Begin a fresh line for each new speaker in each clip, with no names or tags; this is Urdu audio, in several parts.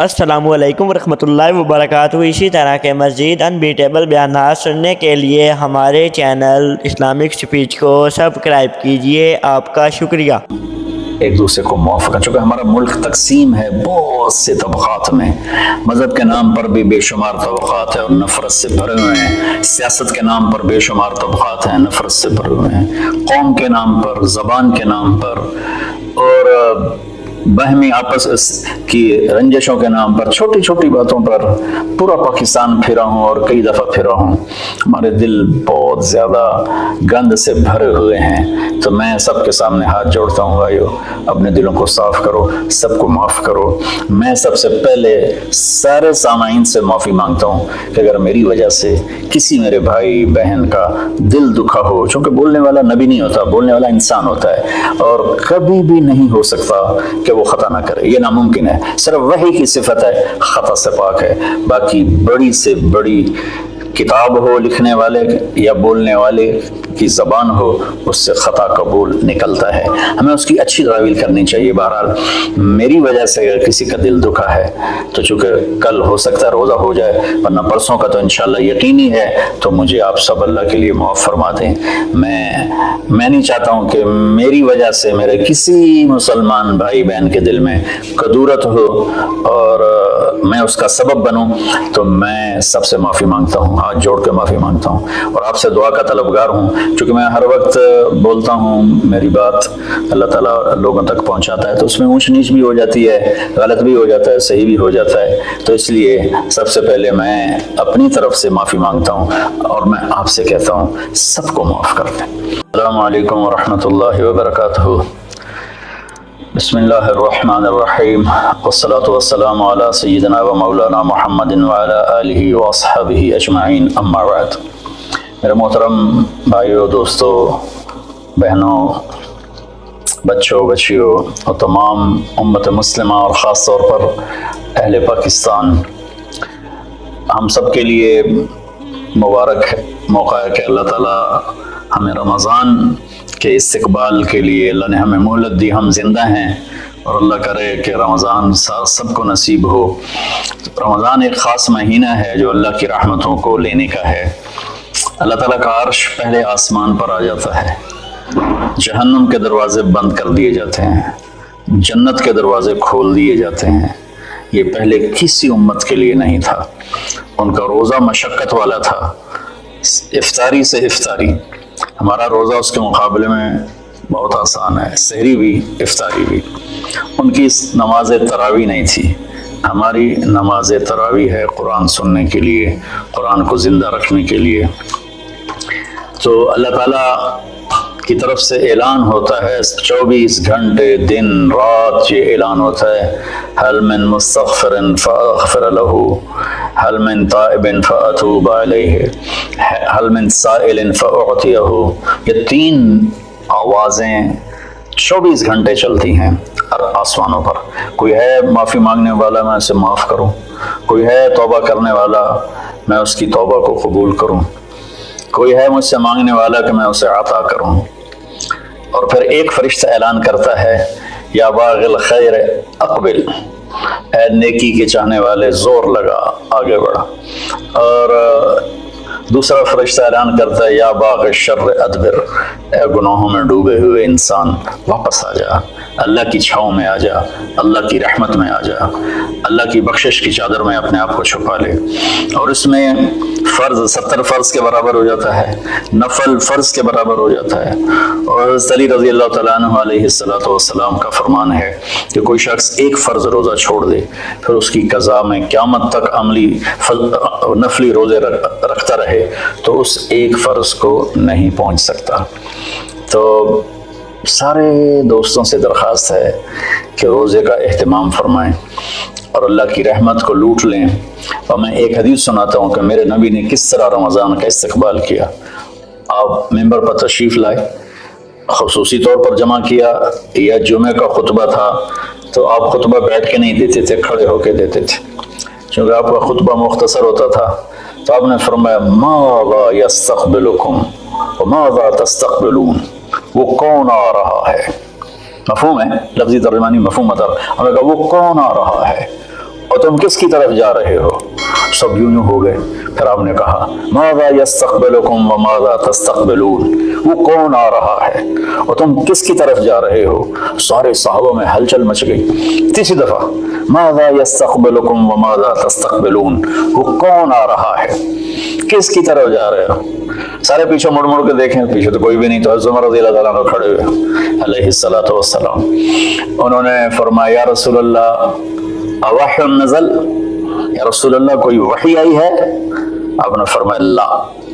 السلام علیکم ورحمۃ اللہ وبرکاتہ۔ اسی طرح کے مزید انبیٹیبل بیانات سننے کے لیے ہمارے چینل اسلامک سپیچ کو سبسکرائب کیجیے۔ آپ کا شکریہ۔
ایک دوسرے کو معاف کرنا، چونکہ ہمارا ملک تقسیم ہے بہت سے طبقات میں، مذہب کے نام پر بھی بے شمار طبقات ہیں اور نفرت سے بھرے ہوئے ہیں، سیاست کے نام پر بے شمار طبقات ہیں، نفرت سے بھرے ہوئے ہیں، قوم کے نام پر، زبان کے نام پر اور باہمی آپس کی رنجشوں کے نام پر، چھوٹی چھوٹی باتوں پر پورا پاکستان پھرا ہوں اور کئی دفعہ پھرا ہوں۔ ہمارے دل بہت زیادہ گند سے بھرے ہوئے ہیں، تو میں سب کے سامنے ہاتھ جوڑتا ہوں، بھائیو اپنے دلوں کو صاف کرو، سب کو معاف کرو۔ میں سب سے پہلے سارے سامعین سے معافی مانگتا ہوں کہ اگر میری وجہ سے کسی میرے بھائی بہن کا دل دکھا ہو، چونکہ بولنے والا نبی نہیں ہوتا، بولنے والا انسان ہوتا ہے، اور کبھی بھی نہیں ہو سکتا کہ وہ خطا نہ کرے، یہ ناممکن ہے، صرف وحی کی صفت ہے، خطا سے پاک ہے۔ باقی بڑی سے بڑی کتاب ہو لکھنے والے یا بولنے والے کی زبان ہو، اس سے خطا قبول نکلتا ہے، ہمیں اس کی اچھی تعویل کرنی چاہیے۔ بہرحال میری وجہ سے اگر کسی کا دل دکھا ہے تو چونکہ کل ہو سکتا ہے روزہ ہو جائے، ورنہ پرسوں کا تو انشاءاللہ یقینی ہے، تو مجھے آپ سب اللہ کے لیے معاف فرما دیں۔ میں نہیں چاہتا ہوں کہ میری وجہ سے میرے کسی مسلمان بھائی بہن کے دل میں کدورت ہو اور میں اس کا سبب بنوں، تو میں سب سے معافی مانگتا ہوں، ہاتھ جوڑ کے معافی مانگتا ہوں، اور آپ سے دعا کا طلبگار ہوں، چونکہ میں ہر وقت بولتا ہوں، میری بات اللہ تعالیٰ لوگوں تک پہنچاتا ہے، تو اس میں اونچ نیچ بھی ہو جاتی ہے، غلط بھی ہو جاتا ہے، صحیح بھی ہو جاتا ہے، تو اس لیے سب سے پہلے میں اپنی طرف سے معافی مانگتا ہوں، اور میں آپ سے کہتا ہوں سب کو معاف کر دیں۔ السلام علیکم ورحمۃ اللہ وبرکاتہ۔ بسم اللہ الرحمن الرحیم، والصلاة والسلام علی سیدنا و مولانا محمد وعلی آلہ واصحابہ اجمعین، اما بعد۔ میرے محترم بھائیوں، دوستوں، بہنوں، بچوں، بچیوں اور تمام امت مسلمہ اور خاص طور پر اہل پاکستان، ہم سب کے لیے مبارک موقع ہے کہ اللہ تعالیٰ ہمیں رمضان کے استقبال کے لیے اللہ نے ہمیں مہلت دی، ہم زندہ ہیں، اور اللہ کرے کہ رمضان سب کو نصیب ہو۔ رمضان ایک خاص مہینہ ہے جو اللہ کی رحمتوں کو لینے کا ہے۔ اللہ تعالیٰ کا عرش پہلے آسمان پر آ جاتا ہے، جہنم کے دروازے بند کر دیے جاتے ہیں، جنت کے دروازے کھول دیے جاتے ہیں۔ یہ پہلے کسی امت کے لیے نہیں تھا، ان کا روزہ مشقت والا تھا، افطاری سے افطاری۔ ہمارا روزہ اس کے مقابلے میں بہت آسان ہے، سحری بھی افطاری بھی۔ ان کی نماز تراویح نہیں تھی، ہماری نماز تراویح ہے قرآن سننے کے لیے، قرآن کو زندہ رکھنے کے لیے۔ تو اللہ تعالیٰ کی طرف سے اعلان ہوتا ہے، 24 گھنٹے دن رات یہ اعلان ہوتا ہے، حل من مستغفر فاغفر له، حل من تائب فاتوب علیہ، حل من سائل فاعطیہ۔ یہ 3 آوازیں 24 گھنٹے چلتی ہیں آسمانوں پر۔ کوئی ہے معافی مانگنے والا، میں اسے معاف کروں، کوئی ہے توبہ کرنے والا، میں اس کی توبہ کو قبول کروں، کوئی ہے مجھ سے مانگنے والا کہ میں اسے عطا کروں۔ اور پھر ایک فرشتہ اعلان کرتا ہے، یا باغ الخیر اقبل، اے نیکی کے چاہنے والے زور لگا، آگے بڑھا۔ اور دوسرا فرشتہ اعلان کرتا ہے، یا باغ الشر ادبر، اے گناہوں میں ڈوبے ہوئے انسان واپس آ جا، اللہ کی چھاؤں میں آ جا، اللہ کی رحمت میں آ جا، اللہ کی بخشش کی چادر میں اپنے آپ کو چھپا لے۔ اور اس میں فرض 70 فرض کے برابر ہو جاتا ہے، نفل فرض کے برابر ہو جاتا ہے۔ اور حضرت علی رضی اللہ تعالیٰ عنہ علیہ السلام کا فرمان ہے کہ کوئی شخص ایک فرض روزہ چھوڑ دے، پھر اس کی قضا میں قیامت تک عملی نفلی روزے رکھتا رہے، تو اس ایک فرض کو نہیں پہنچ سکتا۔ تو سارے دوستوں سے درخواست ہے کہ روزے کا اہتمام فرمائیں اور اللہ کی رحمت کو لوٹ لیں۔ اور میں ایک حدیث سناتا ہوں کہ میرے نبی نے کس طرح رمضان کا استقبال کیا۔ آپ ممبر پر تشریف لائے، خصوصی طور پر جمع کیا، یا جمعہ کا خطبہ تھا تو آپ خطبہ بیٹھ کے نہیں دیتے تھے، کھڑے ہو کے دیتے تھے، چونکہ آپ کا خطبہ مختصر ہوتا تھا۔ تو آپ نے فرمایا، ماذا یستقبلکم وماذا تستقبلون، وہ کون آ رہا ہے؟ مفہوم ہے، لفظی ترجمانی مفہوم مطلب، ہم نے کہا وہ کون آ رہا ہے اور تم کس کی طرف جا رہے ہو؟ سب یوں ہو گئے. پھر آپ نے کہا ماذا یستقبلکم وماذا تستقبلون، وہ کون آ رہا ہے اور تم کس کی طرف جا رہے ہو؟ سارے صحابہ میں ہلچل مچ گئی. تیسری دفعہ ماذا یستقبلکم وماذا تستقبلون، وہ کون آ رہا ہے، کس کی طرف جا رہے ہو؟ سارے پیچھے مڑ مڑ کے دیکھیں، پیچھے تو کوئی بھی نہیں. تو حضرت عمر رضی اللہ تعالیٰ عنہ کھڑے ہوئے علیہ الصلوۃ والسلام. انہوں نے فرمایا یا رسول اللہ اوحی نزل، یا رسول اللہ کوئی وحی آئی ہے؟ آپ نے فرمایا لا،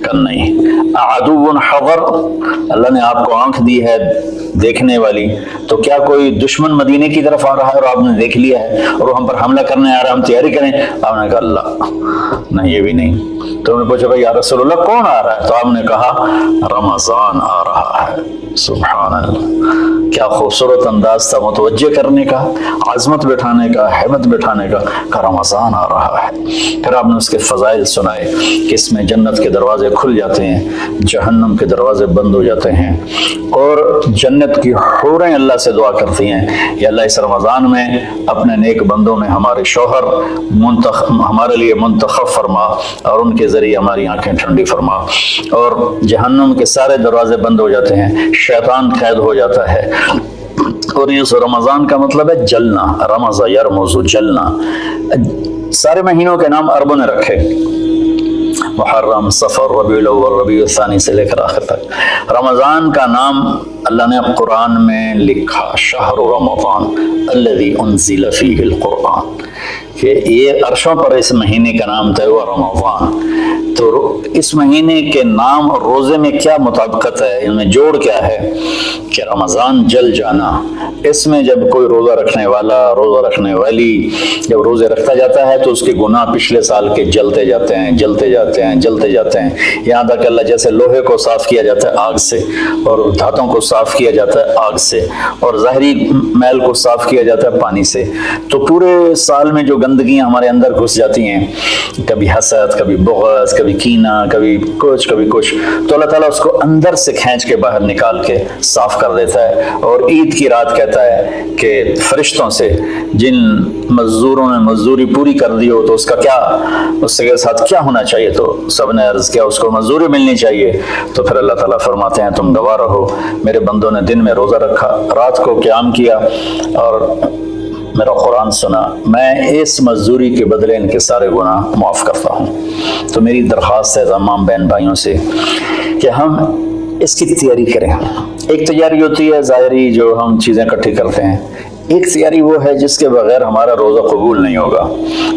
کن نہیں. عدو حضر، اللہ نے آپ کو آنکھ دی ہے دیکھنے والی، تو کیا کوئی دشمن مدینے کی طرف آ رہا ہے اور آپ نے دیکھ لیا ہے اور ہم پر حملہ کرنے آ رہا ہے، ہم تیاری کریں؟ آپ نے کہا اللہ نہیں، یہ بھی نہیں. تو انہوں نے پوچھا بھائی یا رسول اللہ کون آ رہا ہے؟ تو آپ نے کہا رمضان آ رہا ہے. سبحان اللہ، کیا خوبصورت انداز تھا متوجہ کرنے کا، عظمت بٹھانے کا، حیبت بٹھانے کا، کہ رمضان آ رہا ہے. پھر آپ نے اس کے فضائل سنائے کہ اس میں جنت کے دروازے کھل جاتے ہیں، جہنم کے دروازے بند ہو جاتے ہیں، اور جنت کی حوریں اللہ سے دعا کرتی ہیں یا اللہ اس رمضان میں اپنے نیک بندوں میں ہمارے شوہر ہمارے لیے منتخب فرما اور ان کے ذریعے ہماری آنکھیں ٹھنڈی فرما. اور جہنم کے سارے دروازے بند ہو جاتے ہیں، شیطان قید ہو جاتا ہے. اور یہ رمضان کا مطلب ہے جلنا، رمض یرمز، جلنا. سارے مہینوں کے نام عربوں نے رکھے، محرم، صفر، ربیع الاول، ربیع الثانی سے لے کر آخر تک. رمضان کا نام اللہ نے قرآن میں لکھا، شہر رمضان الذی انزل فیہ القرآن، کہ یہ عرشوں پر اس مہینے کا نام تھا وہ رمضان. تو اس مہینے کے نام اور روزے میں کیا مطابقت ہے، ان میں جوڑ کیا ہے کہ رمضان جل جانا. اس میں جب کوئی روزہ رکھنے والا، روزہ رکھنے والی جب روزے رکھتا جاتا ہے تو اس کے گناہ پچھلے سال کے جلتے جاتے ہیں، جلتے جاتے ہیں، جلتے جاتے ہیں، یہاں تک اللہ جیسے لوہے کو صاف کیا جاتا ہے آگ سے، اور دھاتوں کو صاف کیا جاتا ہے آگ سے، اور ظاہری میل کو صاف کیا جاتا ہے پانی سے. تو پورے سال میں جو گندگیاں ہمارے اندر گھس جاتی ہیں، کبھی حسد، کبھی بغض، کبھی کینہ، کبھی کچھ، تو اللہ تعالیٰ اس کو اندر سے کھینچ کے باہر نکال کے صاف کر دیتا ہے. اور عید کی رات کہتا ہے کہ فرشتوں سے جن مزدوروں نے مزدوری پوری کر دی ہو تو اس کا کیا، اس کے ساتھ کیا ہونا چاہیے؟ تو سب نے عرض کیا اس کو مزدوری ملنی چاہیے. تو پھر اللہ تعالیٰ فرماتے ہیں تم گواہ رہو، میرے بندوں نے دن میں روزہ رکھا، رات کو قیام کیا اور میرا قرآن سنا، میں اس مزدوری کے بدلے ان کے سارے گناہ معاف کرتا ہوں. تو میری درخواست ہے تمام بہن بھائیوں سے کہ ہم اس کی تیاری کریں. ایک تیاری ہوتی ہے ظاہری جو ہم چیزیں اکٹھی کرتے ہیں، ایک تیاری وہ ہے جس کے بغیر ہمارا روزہ قبول نہیں ہوگا.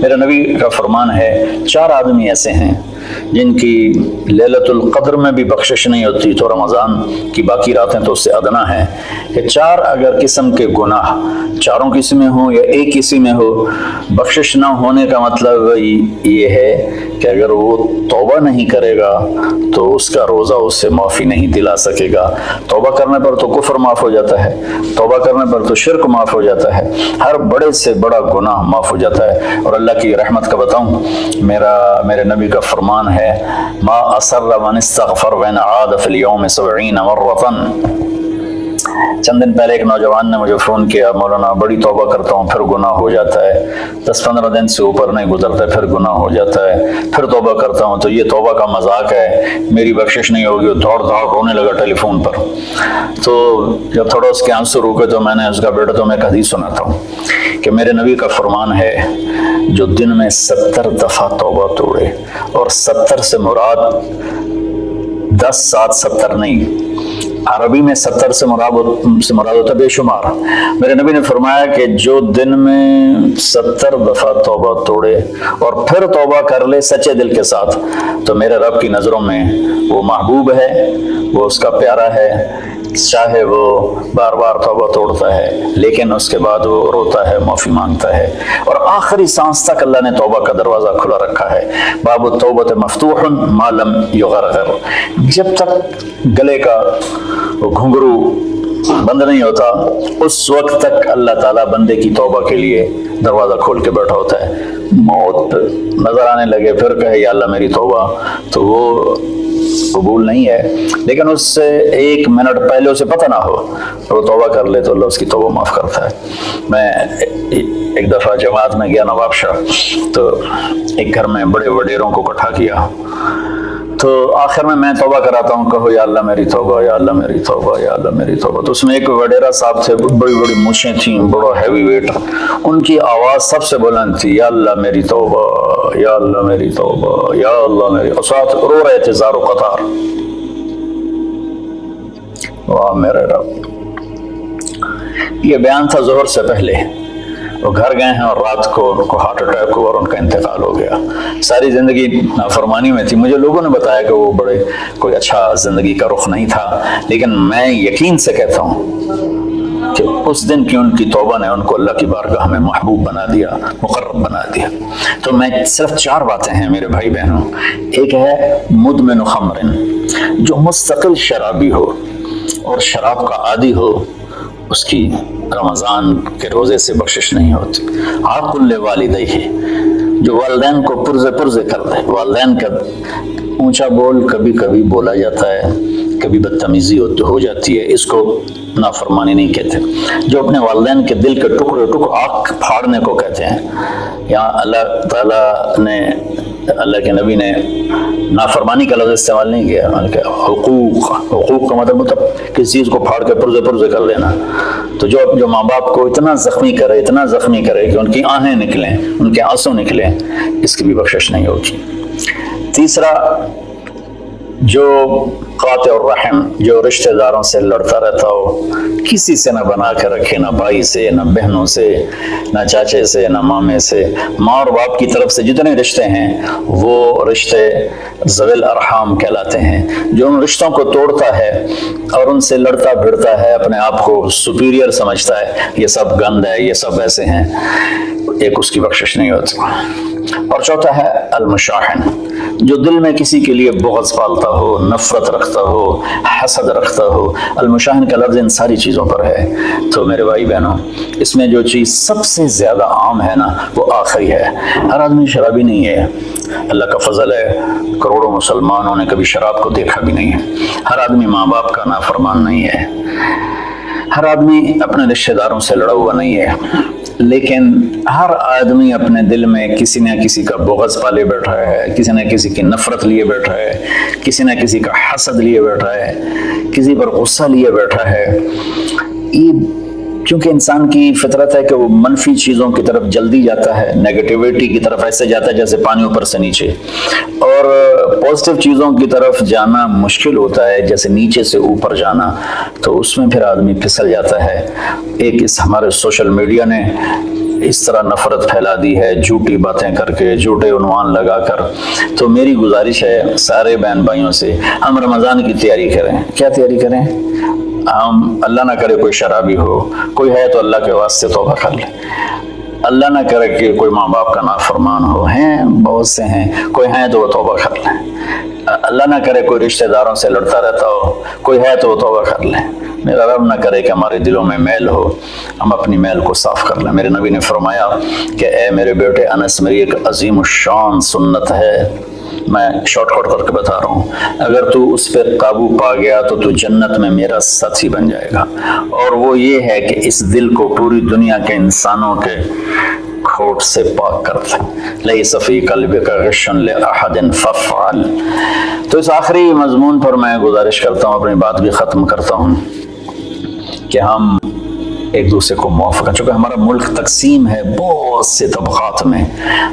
میرا نبی کا فرمان ہے 4 آدمی ایسے ہیں جن کی لیلۃ القدر میں بھی بخشش نہیں ہوتی تو رمضان کی باقی راتیں تو اس سے ادنا ہیں، کہ 4 اگر قسم کے گناہ چاروں کسی میں ہوں یا ایک کسی میں ہو، بخشش نہ ہونے کا مطلب یہ ہے کہ اگر وہ توبہ نہیں کرے گا تو اس کا روزہ اس سے معافی نہیں دلا سکے گا. توبہ کرنے پر تو کفر معاف ہو جاتا ہے، توبہ کرنے پر تو شرک معاف ہو جاتا ہے، ہر بڑے سے بڑا گناہ معاف ہو جاتا ہے. اور اللہ کی رحمت کا بتاؤں، میرے نبی کا فرمان ہے ما اصر من استغفر وان عاد فی اليوم 70 مرة. چند دن پہلے ایک نوجوان نے مجھے فون کیا، مولانا بڑی توبہ کرتا ہوں پھر گناہ ہو جاتا ہے، 10-15 دن سے اوپر نہیں گزرتا پھر گناہ ہو جاتا ہے، پھر توبہ کرتا ہوں تو یہ توبہ کا مذاق ہے، میری بخشش نہیں ہوگی. دوڑ رونے لگا ٹیلی فون پر. تو جب تھوڑا اس کے آنسو روکے تو میں نے اس کا بیٹا تو میں ایک حدیث سناتا ہوں کہ میرے نبی کا فرمان ہے جو دن میں 70 دفعہ توبہ توڑے، اور 70 سے مراد 10 7 70 نہیں، عربی میں 70 سے مراد ہوتا ہے بے شمار. میرے نبی نے فرمایا کہ جو دن میں 70 دفعہ توبہ توڑے اور پھر توبہ کر لے سچے دل کے ساتھ تو میرے رب کی نظروں میں وہ محبوب ہے، وہ اس کا پیارا ہے. چاہے وہ بار بار توبہ توڑتا ہے لیکن اس کے بعد وہ روتا ہے، معافی مانگتا ہے، اور آخری سانس تک اللہ نے توبہ کا دروازہ کھلا رکھا ہے. باب التوبۃ مفتوح ما لم یغرغر، جب تک گلے کا گھنگرو بند نہیں ہوتا اس وقت تک اللہ تعالیٰ بندے کی توبہ کے لیے دروازہ کھول کے بیٹھا ہوتا ہے. موت نظر آنے لگے پھر کہے یا اللہ میری توبہ، تو وہ قبول نہیں ہے. لیکن اس سے 1 منٹ پہلے اسے پتہ نہ ہو اور وہ توبہ کر لے تو اللہ اس کی توبہ معاف کرتا ہے. میں ایک دفعہ جماعت میں گیا نواب شاہ، تو ایک گھر میں بڑے وڈیروں کو اکٹھا کیا، تو آخر میں توبہ کراتا ہوں، کہو یا اللہ میری توبہ، یا اللہ میری توبہ، یا اللہ میری توبہ۔ تو اس میں ایک وڈیرا صاحب تھے، بڑی بڑی مونچھیں تھیں، بڑا ہیوی ویٹ، ان کی آواز سب سے بلند تھی، یا اللہ میری توبہ، یا اللہ میری توبہ، یا اللہ میری، اور ساتھ رو رہے تھے زار و قطار۔ واہ میرے رب! یہ بیان تھا ظہر سے پہلے، وہ گھر گئے ہیں اور رات کو ان کو ہارٹ اٹیک ہوا اور ان کا انتقال ہو گیا۔ ساری زندگی نافرمانی میں تھی۔ مجھے لوگوں نے بتایا کہ وہ بڑے کوئی اچھا زندگی کا رخ نہیں تھا، لیکن میں یقین سے کہتا ہوں کہ اس دن کی ان کی توبہ نے ان کو اللہ کی بارگاہ میں محبوب بنا دیا، مقرب بنا دیا۔ تو میں صرف 4 باتیں ہیں میرے بھائی بہنوں۔ ایک ہے مدمن خمر، جو مستقل شرابی ہو اور شراب کا عادی ہو، اس کی رمضان کے روزے سے بخشش نہیں ہوتی۔ عاقل لوالدیہ، جو والدین کو پرزے کر دے۔ والدین کا اونچا بول کبھی کبھی بولا جاتا ہے، کبھی بدتمیزی ہو جاتی ہے، اس کو نافرمانی نہیں کہتے۔ جو اپنے والدین کے دل کے ٹکڑے آنکھ پھاڑنے کو کہتے ہیں، یہاں اللہ تعالیٰ نے، اللہ کے نبی نے نافرمانی کا لفظ استعمال نہیں کیا، بلکہ حقوق کا مطلب کسی چیز کو پھاڑ کے پرزے کر دینا۔ تو جو ماں باپ کو اتنا زخمی کرے کہ ان کی آہیں نکلیں، ان کے آنسو نکلیں، اس کی بھی بخشش نہیں ہوگی۔ تیسرا، جو قاطع الرحم، جو رشتہ داروں سے لڑتا رہتا ہو، کسی سے نہ بنا کے رکھے، نہ بھائی سے، نہ بہنوں سے، نہ چاچے سے، نہ مامے سے، ماں اور باپ کی طرف سے جتنے رشتے ہیں وہ رشتے ذوی الارحام کہلاتے ہیں۔ جو ان رشتوں کو توڑتا ہے اور ان سے لڑتا بھڑتا ہے، اپنے آپ کو سپیریئر سمجھتا ہے، یہ سب گند ہے، یہ سب ایسے ہیں، ایک اس کی بخشش نہیں ہوتی۔ اور چوتھا ہے المشاحن، جو دل میں کسی کے لیے بغض پالتا ہو، نفرت رکھتا ہو، حسد رکھتا ہو۔ المشاحن کا لفظ ان ساری چیزوں پر ہے۔ تو میرے بھائی بہنوں، اس میں جو چیز سب سے زیادہ عام ہے نا، وہ آخری ہے۔ ہر آدمی شرابی نہیں ہے، اللہ کا فضل ہے، کروڑوں مسلمانوں نے کبھی شراب کو دیکھا بھی نہیں ہے۔ ہر آدمی ماں باپ کا نافرمان نہیں ہے، ہر آدمی اپنے رشتہ داروں سے لڑا ہوا نہیں ہے، لیکن ہر آدمی اپنے دل میں کسی نہ کسی کا بغض پالے بیٹھا ہے، کسی نہ کسی کی نفرت لیے بیٹھا ہے، کسی نہ کسی کا حسد لیے بیٹھا ہے، کسی پر غصہ لیے بیٹھا ہے۔ یہ چونکہ انسان کی فطرت ہے کہ وہ منفی چیزوں کی طرف جلدی جاتا ہے، نیگیٹیوٹی کی طرف ایسے جاتا ہے جیسے پانی اوپر سے نیچے، اور پازیٹیو چیزوں کی طرف جانا مشکل ہوتا ہے جیسے نیچے سے اوپر جانا، تو اس میں پھر آدمی پھسل جاتا ہے۔ ایک اس ہمارے سوشل میڈیا نے اس طرح نفرت پھیلا دی ہے، جھوٹی باتیں کر کے، جھوٹے عنوان لگا کر۔ تو میری گزارش ہے سارے بہن بھائیوں سے، ہم رمضان کی تیاری کریں۔ کیا تیاری کریں؟ ہم اللہ نہ کرے کوئی شرابی ہو، کوئی ہے تو اللہ کے واسطے توبہ کر لے۔ اللہ نہ کرے کہ کوئی ماں باپ کا نافرمان ہو، ہیں بہت سے ہیں، کوئی ہیں تو وہ توبہ کر لیں۔ اللہ نہ کرے کوئی رشتہ داروں سے لڑتا رہتا ہو، کوئی ہے تو وہ توبہ کر لیں۔ میرا رب نہ کرے کہ ہمارے دلوں میں میل ہو، ہم اپنی میل کو صاف کر لیں۔ میرے نبی نے فرمایا کہ اے میرے بیٹے انس، میری ایک عظیم الشان سنت ہے، میں شارٹ کٹ کر کے بتا رہا ہوں، اگر تو اس پر قابو پا گیا تو جنت میں میرا ساتھی بن جائے گا، اور وہ یہ ہے کہ اس دل کو پوری دنیا کے انسانوں کے کھوٹ سے پاک کر دے۔ لیس فی قلبک غش لأحد فافعل۔ تو اس آخری مضمون پر میں گزارش کرتا ہوں، اپنی بات بھی ختم کرتا ہوں، کہ ہم ایک دوسرے کو معاف کریں۔ چونکہ ہمارا ملک تقسیم ہے بہت سے طبقات میں،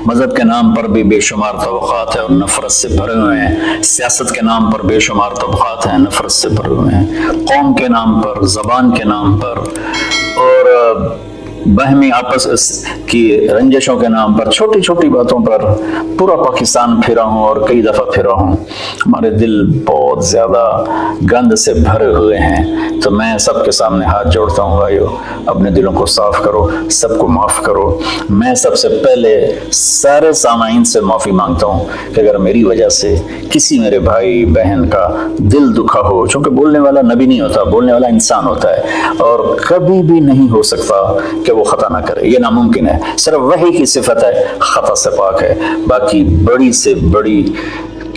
مذہب کے نام پر بھی بے شمار طبقات ہیں اور نفرت سے بھرے ہوئے ہیں، سیاست کے نام پر بے شمار طبقات ہیں، نفرت سے بھرے ہوئے ہیں، قوم کے نام پر، زبان کے نام پر، اور باہمی آپس کی رنجشوں کے نام پر، چھوٹی چھوٹی باتوں پر پورا پاکستان پھرا ہوں اور کئی دفعہ پھرا ہوں۔ ہمارے دل بہت زیادہ گند سے بھرے ہوئے ہیں۔ تو میں سب کے سامنے ہاتھ جوڑتا ہوں، بھائیو اپنے دلوں کو صاف کرو، سب کو معاف کرو۔ میں سب سے پہلے سارے سامعین سے معافی مانگتا ہوں کہ اگر میری وجہ سے کسی میرے بھائی بہن کا دل دکھا ہو، چونکہ بولنے والا نبی نہیں ہوتا، بولنے والا انسان ہوتا ہے، اور کبھی بھی نہیں ہو سکتا کہ وہ خطا نہ کرے، یہ ناممکن ہے۔ صرف وہی کی صفت ہے، خطا سے پاک ہے۔ باقی بڑی سے بڑی